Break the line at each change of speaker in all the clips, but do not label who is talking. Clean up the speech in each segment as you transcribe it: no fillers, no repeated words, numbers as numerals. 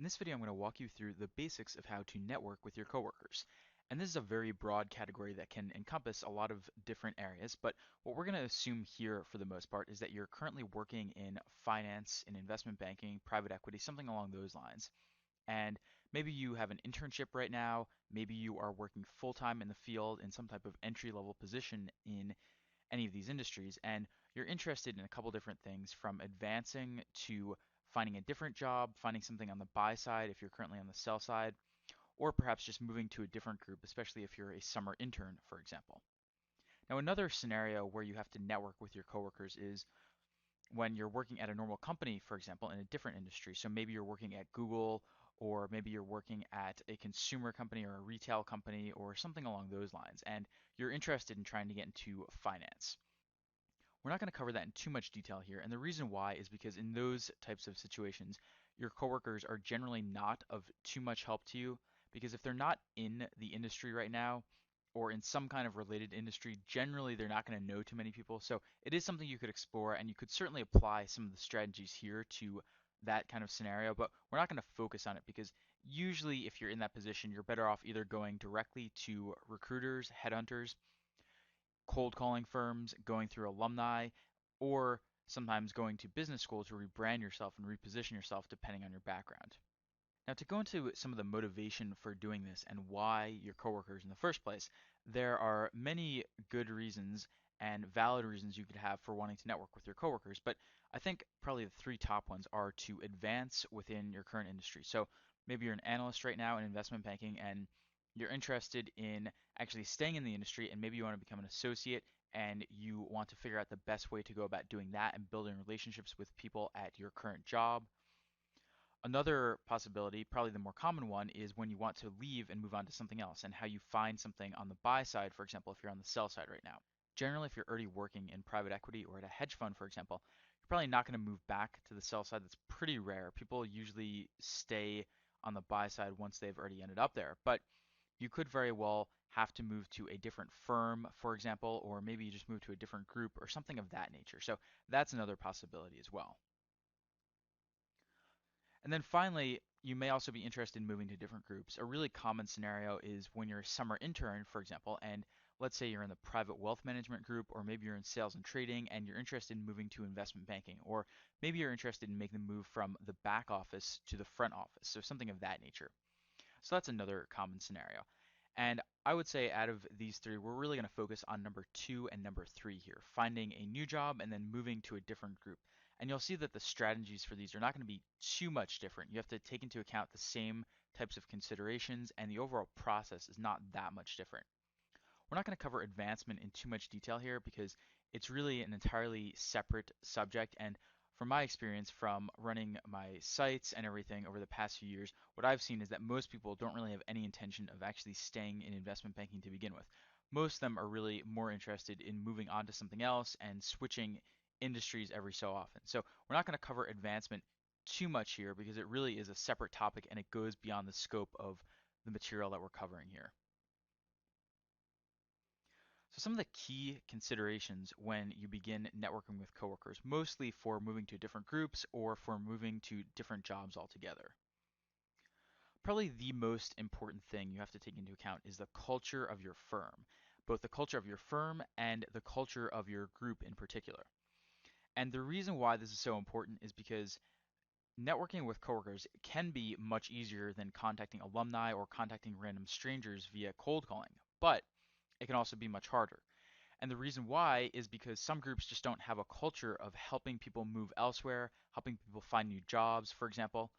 In this video, I'm going to walk you through the basics of how to network with your coworkers. And this is a very broad category that can encompass a lot of different areas, but what we're going to assume here for the most part is that you're currently working in finance, in investment banking, private equity, something along those lines. And maybe you have an internship right now, maybe you are working full-time in the field in some type of entry-level position in any of these industries, and you're interested in a couple different things from advancing to finding a different job, finding something on the buy side if you're currently on the sell side, or perhaps just moving to a different group, especially if you're a summer intern, for example. Now, another scenario where you have to network with your coworkers is when you're working at a normal company, for example, in a different industry. So maybe you're working at Google, or maybe you're working at a consumer company or a retail company or something along those lines, and you're interested in trying to get into finance. We're not going to cover that in too much detail here, and the reason why is because in those types of situations, your coworkers are generally not of too much help to you because if they're not in the industry right now or in some kind of related industry, generally they're not going to know too many people. So it is something you could explore, and you could certainly apply some of the strategies here to that kind of scenario, but we're not going to focus on it because usually if you're in that position, you're better off either going directly to recruiters, headhunters, cold calling firms, going through alumni, or sometimes going to business school to rebrand yourself and reposition yourself depending on your background. Now, to go into some of the motivation for doing this and why your coworkers in the first place, there are many good reasons and valid reasons you could have for wanting to network with your coworkers, but I think probably the three top ones are to advance within your current industry. So maybe you're an analyst right now in investment banking and you're interested in actually staying in the industry and maybe you want to become an associate and you want to figure out the best way to go about doing that and building relationships with people at your current job. Another possibility, probably the more common one, is when you want to leave and move on to something else and how you find something on the buy side, for example, if you're on the sell side right now. Generally, if you're already working in private equity or at a hedge fund, for example, you're probably not going to move back to the sell side. That's pretty rare. People usually stay on the buy side once they've already ended up there. But you could very well have to move to a different firm, for example, or maybe you just move to a different group or something of that nature. So that's another possibility as well. And then finally, you may also be interested in moving to different groups. A really common scenario is when you're a summer intern, for example, and let's say you're in the private wealth management group, or maybe you're in sales and trading and you're interested in moving to investment banking, or maybe you're interested in making the move from the back office to the front office, so something of that nature. So that's another common scenario. And I would say out of these three, we're really going to focus on number two and number three here, finding a new job and then moving to a different group. And you'll see that the strategies for these are not going to be too much different. You have to take into account the same types of considerations, and the overall process is not that much different. We're not going to cover advancement in too much detail here because it's really an entirely separate subject. And from my experience from running my sites and everything over the past few years, what I've seen is that most people don't really have any intention of actually staying in investment banking to begin with. Most of them are really more interested in moving on to something else and switching industries every so often. So we're not going to cover advancement too much here because it really is a separate topic and it goes beyond the scope of the material that we're covering here. So some of the key considerations when you begin networking with coworkers, mostly for moving to different groups or for moving to different jobs altogether. Probably the most important thing you have to take into account is the culture of your firm, both the culture of your firm and the culture of your group in particular. And the reason why this is so important is because networking with coworkers can be much easier than contacting alumni or contacting random strangers via cold calling, but it can also be much harder. And the reason why is because some groups just don't have a culture of helping people move elsewhere, helping people find new jobs, for example.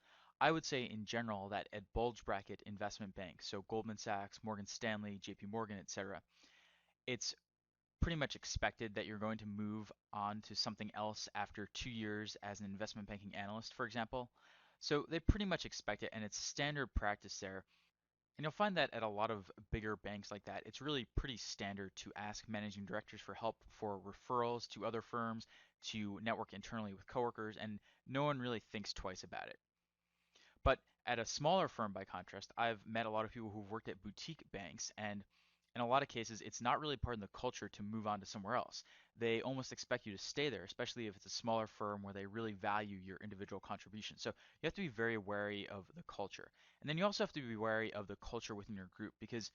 I would say in general that at bulge bracket investment banks, so Goldman Sachs, Morgan Stanley, JP Morgan, etc., it's pretty much expected that you're going to move on to something else after 2 years as an investment banking analyst, for example. So they pretty much expect it, and it's standard practice there. And you'll find that at a lot of bigger banks like that, it's really pretty standard to ask managing directors for help for referrals to other firms, to network internally with coworkers, and no one really thinks twice about it. But at a smaller firm, by contrast, I've met a lot of people who've worked at boutique banks, and In a lot of cases, it's not really part of the culture to move on to somewhere else. They almost expect you to stay there, especially if it's a smaller firm where they really value your individual contribution. So you have to be very wary of the culture. And then you also have to be wary of the culture within your group because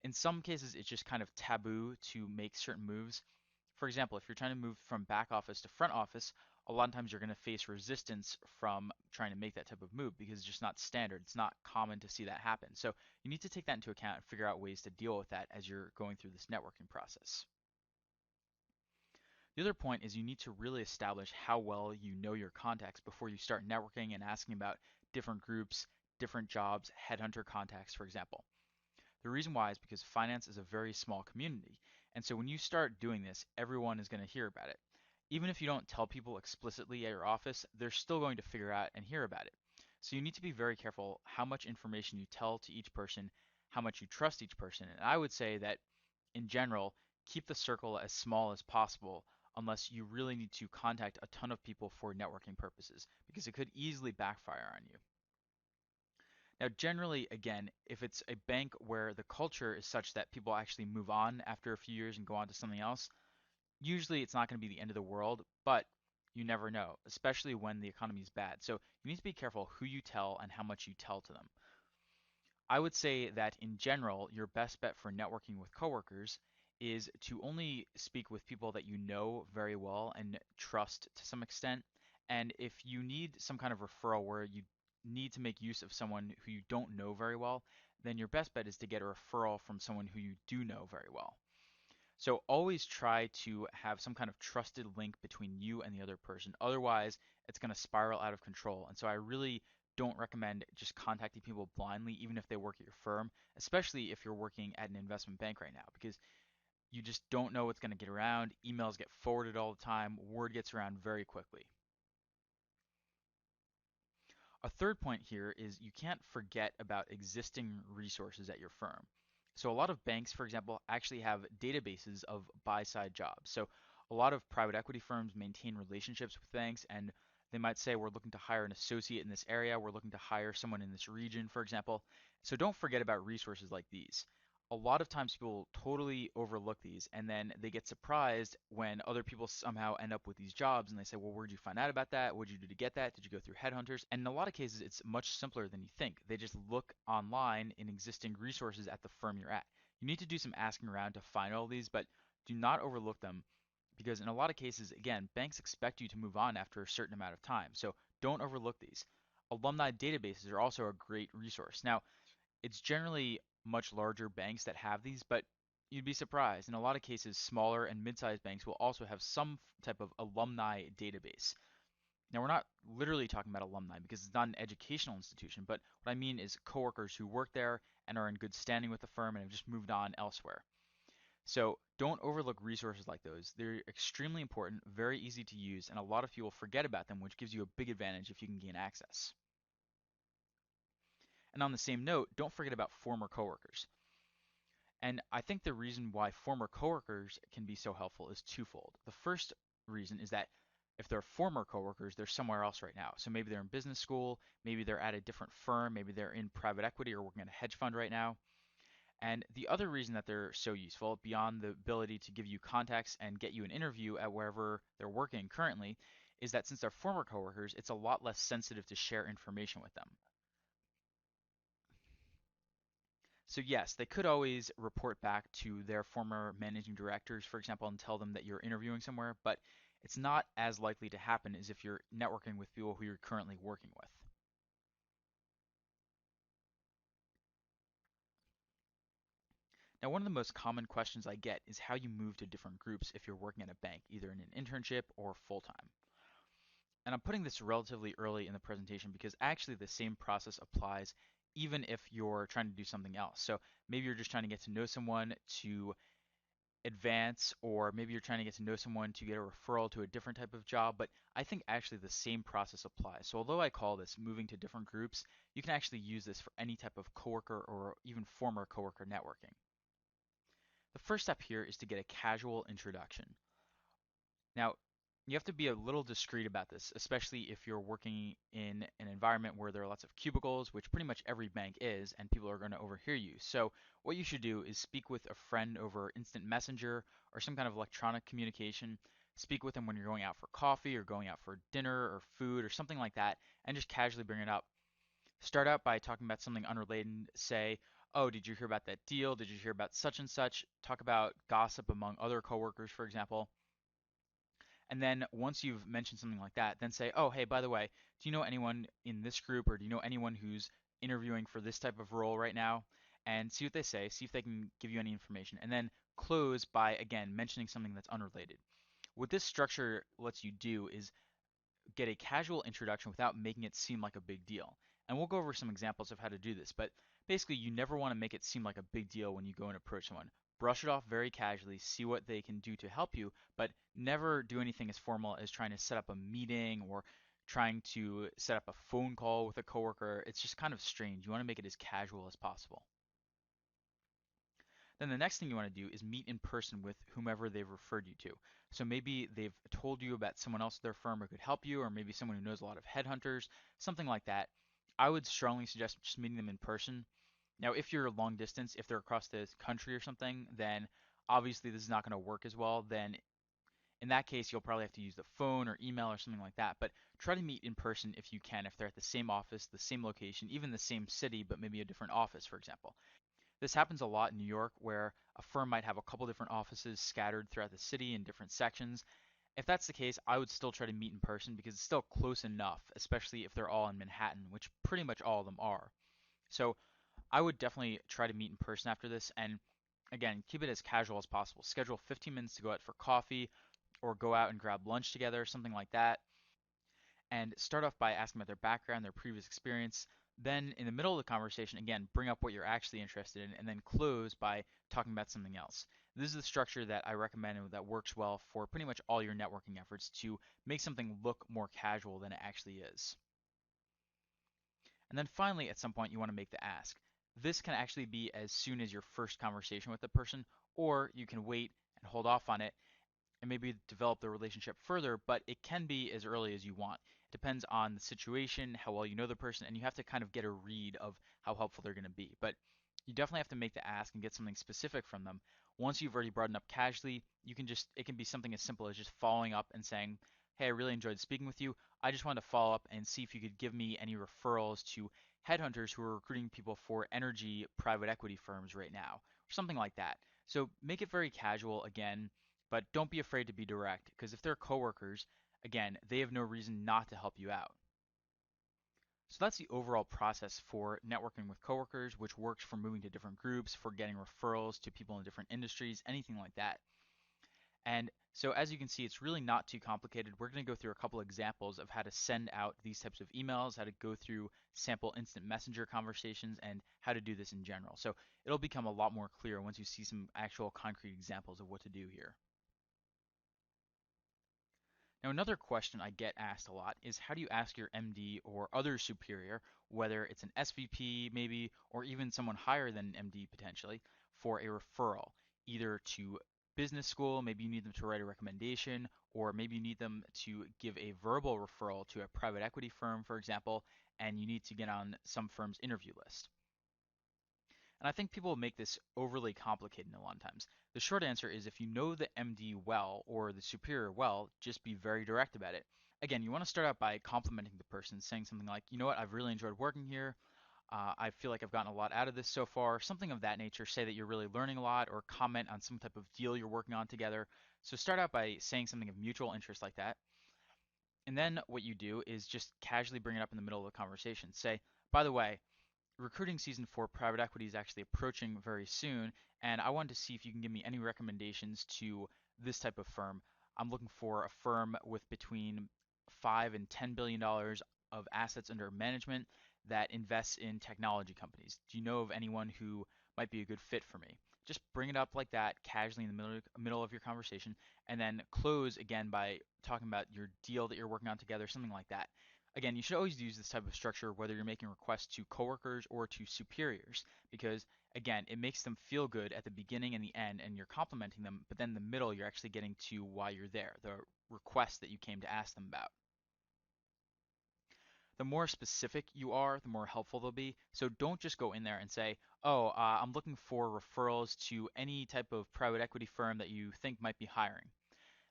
in some cases it's just kind of taboo to make certain moves. For example, if you're trying to move from back office to front office, a lot of times you're going to face resistance from trying to make that type of move because it's just not standard. It's not common to see that happen. So you need to take that into account and figure out ways to deal with that as you're going through this networking process. The other point is you need to really establish how well you know your contacts before you start networking and asking about different groups, different jobs, headhunter contacts, for example. The reason why is because finance is a very small community. And so when you start doing this, everyone is going to hear about it. Even if you don't tell people explicitly at your office, they're still going to figure out and hear about it. So you need to be very careful how much information you tell to each person, how much you trust each person. And I would say that in general, keep the circle as small as possible unless you really need to contact a ton of people for networking purposes, because it could easily backfire on you. Now, generally, again, if it's a bank where the culture is such that people actually move on after a few years and go on to something else, usually it's not going to be the end of the world, but you never know, especially when the economy is bad. So you need to be careful who you tell and how much you tell to them. I would say that in general, your best bet for networking with coworkers is to only speak with people that you know very well and trust to some extent. And if you need some kind of referral where you need to make use of someone who you don't know very well, then your best bet is to get a referral from someone who you do know very well. So always try to have some kind of trusted link between you and the other person. Otherwise, it's going to spiral out of control. And so I really don't recommend just contacting people blindly, even if they work at your firm, especially if you're working at an investment bank right now, because you just don't know what's going to get around. Emails get forwarded all the time. Word gets around very quickly. A third point here is you can't forget about existing resources at your firm. So a lot of banks, for example, actually have databases of buy-side jobs. So a lot of private equity firms maintain relationships with banks and they might say we're looking to hire an associate in this area, we're looking to hire someone in this region, for example. So don't forget about resources like these. A lot of times people totally overlook these and then they get surprised when other people somehow end up with these jobs and they say, well, where'd you find out about that? What'd you do to get that? Did you go through headhunters? And in a lot of cases, it's much simpler than you think. They just look online in existing resources at the firm you're at. You need to do some asking around to find all these, but do not overlook them because in a lot of cases, again, banks expect you to move on after a certain amount of time. So don't overlook these. Alumni databases are also a great resource. Now, it's generally much larger banks that have these, but you'd be surprised. In a lot of cases, smaller and mid-sized banks will also have some type of alumni database. Now, we're not literally talking about alumni because it's not an educational institution, but what I mean is coworkers who work there and are in good standing with the firm and have just moved on elsewhere. So don't overlook resources like those. They're extremely important, very easy to use, and a lot of people forget about them, which gives you a big advantage if you can gain access. And on the same note, don't forget about former coworkers. And I think the reason why former coworkers can be so helpful is twofold. The first reason is that if they're former coworkers, they're somewhere else right now. So maybe they're in business school, maybe they're at a different firm, maybe they're in private equity or working at a hedge fund right now. And the other reason that they're so useful, beyond the ability to give you contacts and get you an interview at wherever they're working currently, is that since they're former coworkers, it's a lot less sensitive to share information with them. So yes, they could always report back to their former managing directors, for example, and tell them that you're interviewing somewhere, but it's not as likely to happen as if you're networking with people who you're currently working with. Now, one of the most common questions I get is how you move to different groups if you're working at a bank, either in an internship or full-time. And I'm putting this relatively early in the presentation because actually the same process applies even if you're trying to do something else. So maybe you're just trying to get to know someone to advance, or maybe you're trying to get to know someone to get a referral to a different type of job, but I think actually the same process applies. So although I call this moving to different groups, you can actually use this for any type of coworker or even former coworker networking. The first step here is to get a casual introduction. Now, You have to be a little discreet about this, especially if you're working in an environment where there are lots of cubicles, which pretty much every bank is, and people are going to overhear you. So, what you should do is speak with a friend over instant messenger or some kind of electronic communication. Speak with them when you're going out for coffee or going out for dinner or food or something like that, and just casually bring it up. Start out by talking about something unrelated. Say, oh, did you hear about that deal? Did you hear about such and such? Talk about gossip among other coworkers, for example. And then once you've mentioned something like that, then say, oh, hey, by the way, do you know anyone in this group or do you know anyone who's interviewing for this type of role right now? And see what they say, see if they can give you any information. And then close by, again, mentioning something that's unrelated. What this structure lets you do is get a casual introduction without making it seem like a big deal. And we'll go over some examples of how to do this, but basically, you never want to make it seem like a big deal when you go and approach someone. Brush it off very casually, see what they can do to help you, but never do anything as formal as trying to set up a meeting or trying to set up a phone call with a coworker. It's just kind of strange. You want to make it as casual as possible. Then the next thing you want to do is meet in person with whomever they've referred you to. So maybe they've told you about someone else at their firm who could help you, or maybe someone who knows a lot of headhunters, something like that. I would strongly suggest just meeting them in person. Now, if you're long distance, if they're across the country or something, then obviously this is not going to work as well. Then in that case, you'll probably have to use the phone or email or something like that. But try to meet in person if you can, if they're at the same office, the same location, even the same city, but maybe a different office, for example. This happens a lot in New York where a firm might have a couple different offices scattered throughout the city in different sections. If that's the case, I would still try to meet in person because it's still close enough, especially if they're all in Manhattan, which pretty much all of them are. So I would definitely try to meet in person after this and again, keep it as casual as possible. Schedule 15 minutes to go out for coffee or go out and grab lunch together, something like that and start off by asking about their background, their previous experience. Then, in the middle of the conversation, again, bring up what you're actually interested in, and then close by talking about something else. This is the structure that I recommend and that works well for pretty much all your networking efforts to make something look more casual than it actually is. And then finally, at some point, you want to make the ask. This can actually be as soon as your first conversation with the person, or you can wait and hold off on it and maybe develop the relationship further, but it can be as early as you want. It depends on the situation, how well you know the person, and you have to kind of get a read of how helpful they're going to be. But you definitely have to make the ask and get something specific from them. Once you've already brought it up casually, you can just, it can be something as simple as just following up and saying, hey, I really enjoyed speaking with you. I just wanted to follow up and see if you could give me any referrals to headhunters who are recruiting people for energy private equity firms right now, or something like that. So make it very casual again, but don't be afraid to be direct because if they're coworkers, again, they have no reason not to help you out. So that's the overall process for networking with coworkers, which works for moving to different groups, for getting referrals to people in different industries, anything like that. And so as you can see, it's really not too complicated. We're going to go through a couple examples of how to send out these types of emails, how to go through sample instant messenger conversations, and how to do this in general. So it'll become a lot more clear once you see some actual concrete examples of what to do here. Now, another question I get asked a lot is how do you ask your MD or other superior, whether it's an SVP maybe, or even someone higher than an MD potentially, for a referral, either to business school, maybe you need them to write a recommendation, or maybe you need them to give a verbal referral to a private equity firm, for example, and you need to get on some firm's interview list. And I think people make this overly complicated a lot of times. The short answer is if you know the MD well or the superior well, just be very direct about it. Again, you want to start out by complimenting the person, saying something like, you know what, I've really enjoyed working here. I feel like I've gotten a lot out of this so far. Something of that nature. Say that you're really learning a lot or comment on some type of deal you're working on together. So start out by saying something of mutual interest like that. And then what you do is just casually bring it up in the middle of the conversation. Say, by the way, recruiting season for private equity is actually approaching very soon, and I wanted to see if you can give me any recommendations to this type of firm. I'm looking for a firm with between $5 and $10 billion of assets under management that invests in technology companies. Do you know of anyone who might be a good fit for me? Just bring it up like that, casually in the middle of your conversation, and then close again by talking about your deal that you're working on together, something like that. Again, you should always use this type of structure whether you're making requests to coworkers or to superiors, because again, it makes them feel good at the beginning and the end, and you're complimenting them, but then in the middle, you're actually getting to why you're there, the request that you came to ask them about. The more specific you are, the more helpful they'll be. So don't just go in there and say, oh, I'm looking for referrals to any type of private equity firm that you think might be hiring.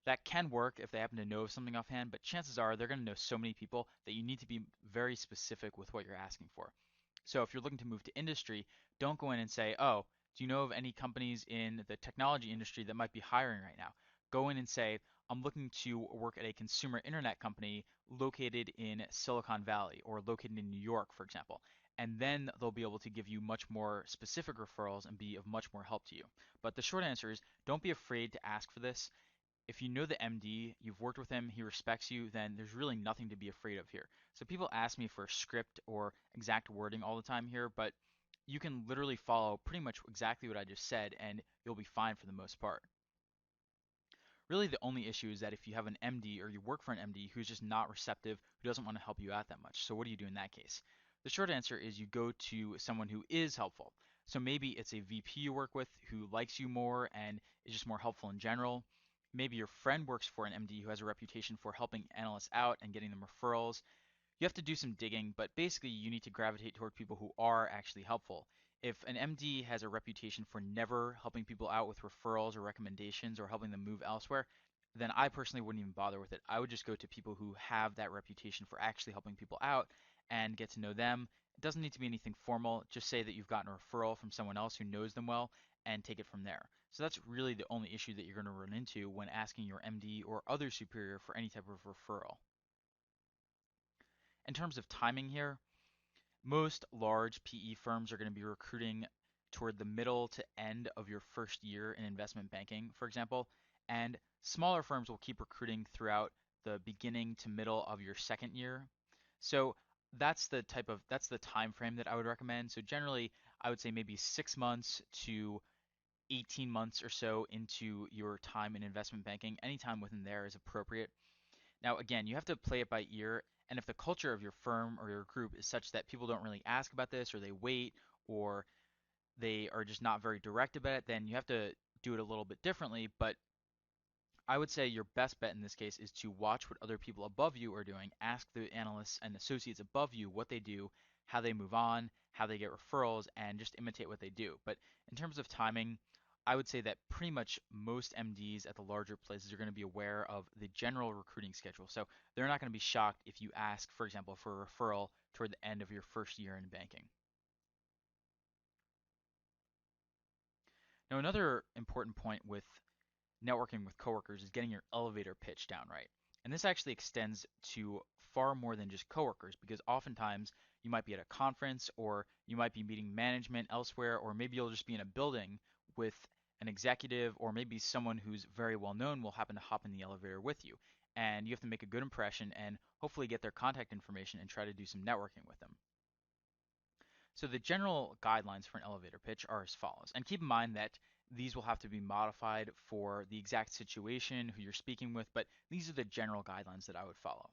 That can work if they happen to know something offhand, but chances are they're going to know so many people that you need to be very specific with what you're asking for. So if you're looking to move to industry, don't go in and say, oh, do you know of any companies in the technology industry that might be hiring right now? Go in and say, I'm looking to work at a consumer internet company located in Silicon Valley or located in New York, for example. And then they'll be able to give you much more specific referrals and be of much more help to you. But the short answer is don't be afraid to ask for this. If you know the MD, you've worked with him, he respects you, then there's really nothing to be afraid of here. So people ask me for a script or exact wording all the time here, but you can literally follow pretty much exactly what I just said and you'll be fine for the most part. Really the only issue is that if you have an MD or you work for an MD who's just not receptive, who doesn't want to help you out that much. So what do you do in that case? The short answer is you go to someone who is helpful. So maybe it's a VP you work with who likes you more and is just more helpful in general. Maybe your friend works for an MD who has a reputation for helping analysts out and getting them referrals. You have to do some digging, but basically you need to gravitate toward people who are actually helpful. If an MD has a reputation for never helping people out with referrals or recommendations or helping them move elsewhere, then I personally wouldn't even bother with it. I would just go to people who have that reputation for actually helping people out and get to know them. It doesn't need to be anything formal. Just say that you've gotten a referral from someone else who knows them well and take it from there. So that's really the only issue that you're going to run into when asking your MD or other superior for any type of referral. In terms of timing here, most large PE firms are going to be recruiting toward the middle to end of your first year in investment banking, for example, and smaller firms will keep recruiting throughout the beginning to middle of your second year. So that's the time frame that I would recommend. So generally, I would say maybe 6 months to 18 months or so into your time in investment banking. Any time within there is appropriate. Now, again, you have to play it by ear, and if the culture of your firm or your group is such that people don't really ask about this, or they wait, or they are just not very direct about it, then you have to do it a little bit differently. But I would say your best bet in this case is to watch what other people above you are doing, ask the analysts and associates above you what they do, how they move on, how they get referrals, and just imitate what they do. But in terms of timing, I would say that pretty much most MDs at the larger places are going to be aware of the general recruiting schedule. So they're not going to be shocked if you ask, for example, for a referral toward the end of your first year in banking. Now, another important point with networking with coworkers is getting your elevator pitch down right. And this actually extends to far more than just coworkers because oftentimes you might be at a conference or you might be meeting management elsewhere, or maybe you'll just be in a building with an executive, or maybe someone who's very well known will happen to hop in the elevator with you. And you have to make a good impression and hopefully get their contact information and try to do some networking with them. So the general guidelines for an elevator pitch are as follows. And keep in mind that these will have to be modified for the exact situation, who you're speaking with, but these are the general guidelines that I would follow.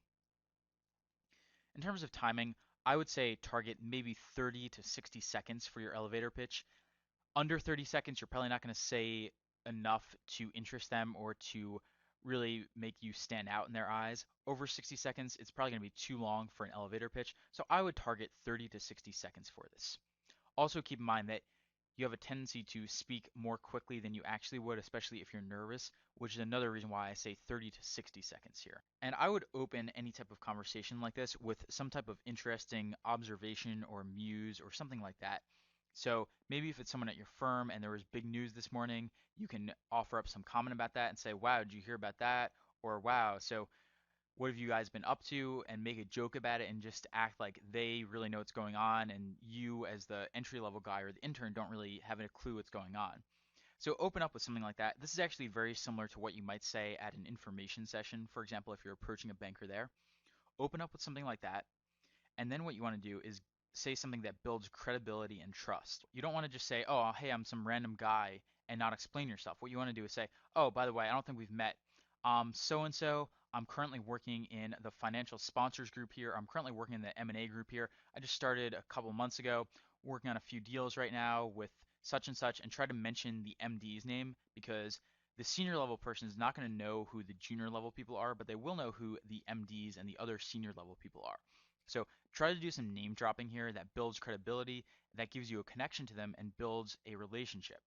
In terms of timing, I would say target maybe 30 to 60 seconds for your elevator pitch. Under 30 seconds, you're probably not going to say enough to interest them or to really make you stand out in their eyes. Over 60 seconds, it's probably going to be too long for an elevator pitch, so I would target 30 to 60 seconds for this. Also, keep in mind that you have a tendency to speak more quickly than you actually would, especially if you're nervous, which is another reason why I say 30 to 60 seconds here. And I would open any type of conversation like this with some type of interesting observation or muse or something like that. So maybe if it's someone at your firm and there was big news this morning, you can offer up some comment about that and say, wow, did you hear about that? Or wow, so what have you guys been up to, and make a joke about it and just act like they really know what's going on and you as the entry level guy or the intern don't really have a clue what's going on. So open up with something like that. This is actually very similar to what you might say at an information session, for example, if you're approaching a banker there. Open up with something like that, and then what you want to do is say something that builds credibility and trust. You don't want to just say, oh, hey, I'm some random guy and not explain yourself. What you want to do is say, oh, by the way, I don't think we've met. So and so, I'm currently working in the financial sponsors group here. I'm currently working in the M&A group here. I just started a couple months ago, working on a few deals right now with such and such, and try to mention the MD's name because the senior level person is not going to know who the junior level people are, but they will know who the MDs and the other senior level people are. So try to do some name dropping here that builds credibility, that gives you a connection to them and builds a relationship.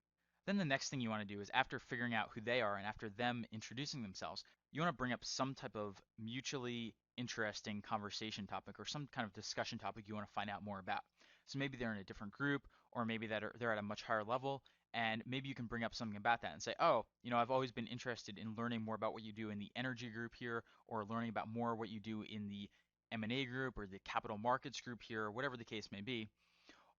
Then the next thing you want to do is after figuring out who they are and after them introducing themselves, you want to bring up some type of mutually interesting conversation topic or some kind of discussion topic you want to find out more about. So maybe they're in a different group or maybe they're at a much higher level and maybe you can bring up something about that and say, "Oh, I've always been interested in learning more about what you do in the energy group here or learning about more what you do in the M&A group or the capital markets group here," or whatever the case may be.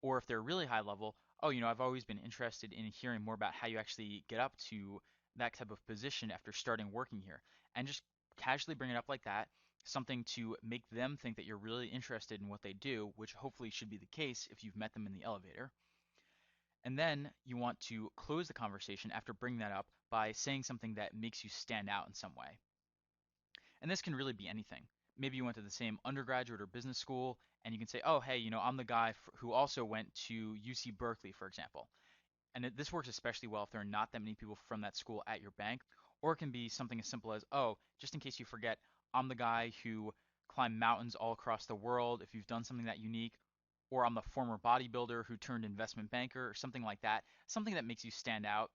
Or if they're really high level, "Oh, I've always been interested in hearing more about how you actually get up to that type of position after starting working here." And just casually bring it up like that, something to make them think that you're really interested in what they do, which hopefully should be the case if you've met them in the elevator. And then you want to close the conversation after bringing that up by saying something that makes you stand out in some way. And this can really be anything. Maybe you went to the same undergraduate or business school, and you can say, "Oh, hey, I'm the guy who also went to UC Berkeley, for example." And this works especially well if there are not that many people from that school at your bank. Or it can be something as simple as, "Oh, just in case you forget, I'm the guy who climbed mountains all across the world," if you've done something that unique. Or I'm the former bodybuilder who turned investment banker, or something like that. Something that makes you stand out.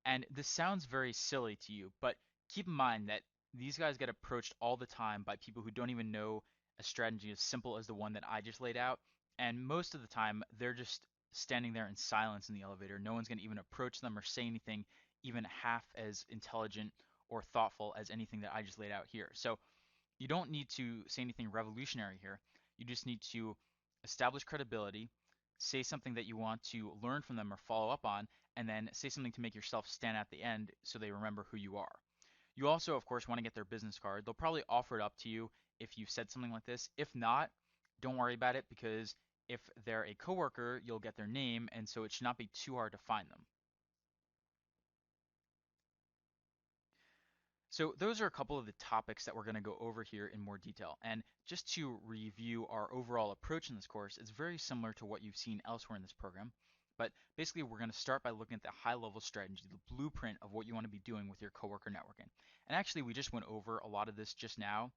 And this sounds very silly to you, but keep in mind that these guys get approached all the time by people who don't even know a strategy as simple as the one that I just laid out. And most of the time, they're just standing there in silence in the elevator. No one's going to even approach them or say anything even half as intelligent or thoughtful as anything that I just laid out here. So you don't need to say anything revolutionary here. You just need to establish credibility, say something that you want to learn from them or follow up on, and then say something to make yourself stand at the end so they remember who you are. You also, of course, want to get their business card. They'll probably offer it up to you if you said something like this. If not, don't worry about it because if they're a coworker, you'll get their name, and so it should not be too hard to find them. So those are a couple of the topics that we're going to go over here in more detail. And just to review our overall approach in this course, it's very similar to what you've seen elsewhere in this program. But basically, we're going to start by looking at the high-level strategy, the blueprint of what you want to be doing with your coworker networking. And actually, we just went over a lot of this just now.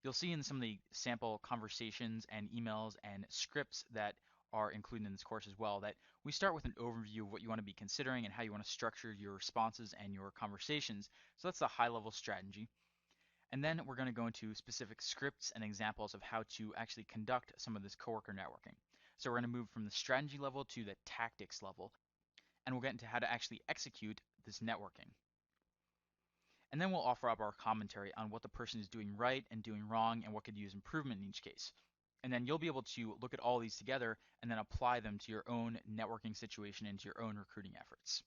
You'll see in some of the sample conversations and emails and scripts that are included in this course as well that we start with an overview of what you want to be considering and how you want to structure your responses and your conversations. So that's the high level strategy. And then we're going to go into specific scripts and examples of how to actually conduct some of this coworker networking. So we're going to move from the strategy level to the tactics level, and we'll get into how to actually execute this networking. And then we'll offer up our commentary on what the person is doing right and doing wrong and what could use improvement in each case. And then you'll be able to look at all these together and then apply them to your own networking situation and to your own recruiting efforts.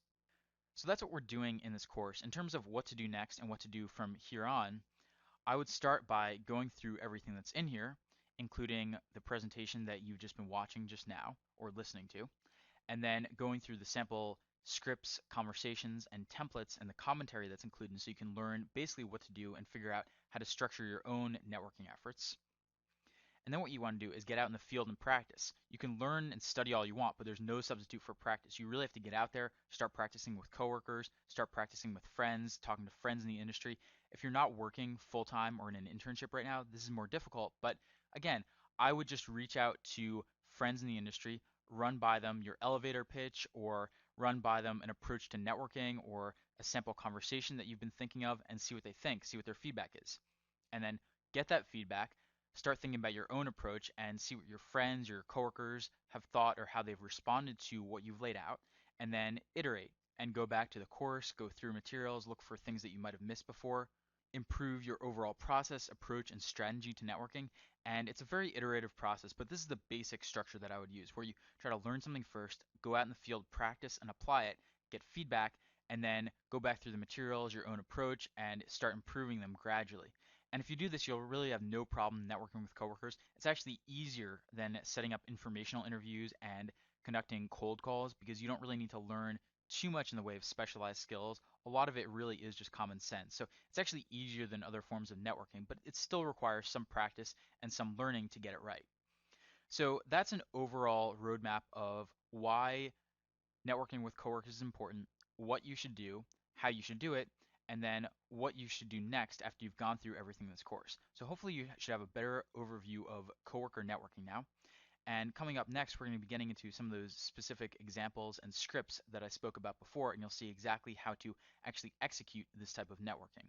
So that's what we're doing in this course. In terms of what to do next and what to do from here on, I would start by going through everything that's in here, including the presentation that you've just been watching just now or listening to, and then going through the sample scripts, conversations, and templates and the commentary that's included so you can learn basically what to do and figure out how to structure your own networking efforts. And then what you want to do is get out in the field and practice. You can learn and study all you want, but there's no substitute for practice. You really have to get out there, start practicing with coworkers, start practicing with friends, talking to friends in the industry. If you're not working full time or in an internship right now, this is more difficult. But again, I would just reach out to friends in the industry, run by them your elevator pitch, or run by them an approach to networking or a sample conversation that you've been thinking of and see what they think, see what their feedback is. And then get that feedback, start thinking about your own approach and see what your friends, your coworkers have thought or how they've responded to what you've laid out, and then iterate and go back to the course, go through materials, look for things that you might have missed before, improve your overall process, approach, and strategy to networking. And it's a very iterative process, but this is the basic structure that I would use where you try to learn something first, go out in the field, practice and apply it, get feedback, and then go back through the materials, your own approach, and start improving them gradually. And if you do this, you'll really have no problem networking with coworkers. It's actually easier than setting up informational interviews and conducting cold calls because you don't really need to learn too much in the way of specialized skills. A lot of it really is just common sense. So it's actually easier than other forms of networking, but it still requires some practice and some learning to get it right. So that's an overall roadmap of why networking with coworkers is important, what you should do, how you should do it, and then what you should do next after you've gone through everything in this course. So hopefully you should have a better overview of coworker networking now. And coming up next, we're going to be getting into some of those specific examples and scripts that I spoke about before, and you'll see exactly how to actually execute this type of networking.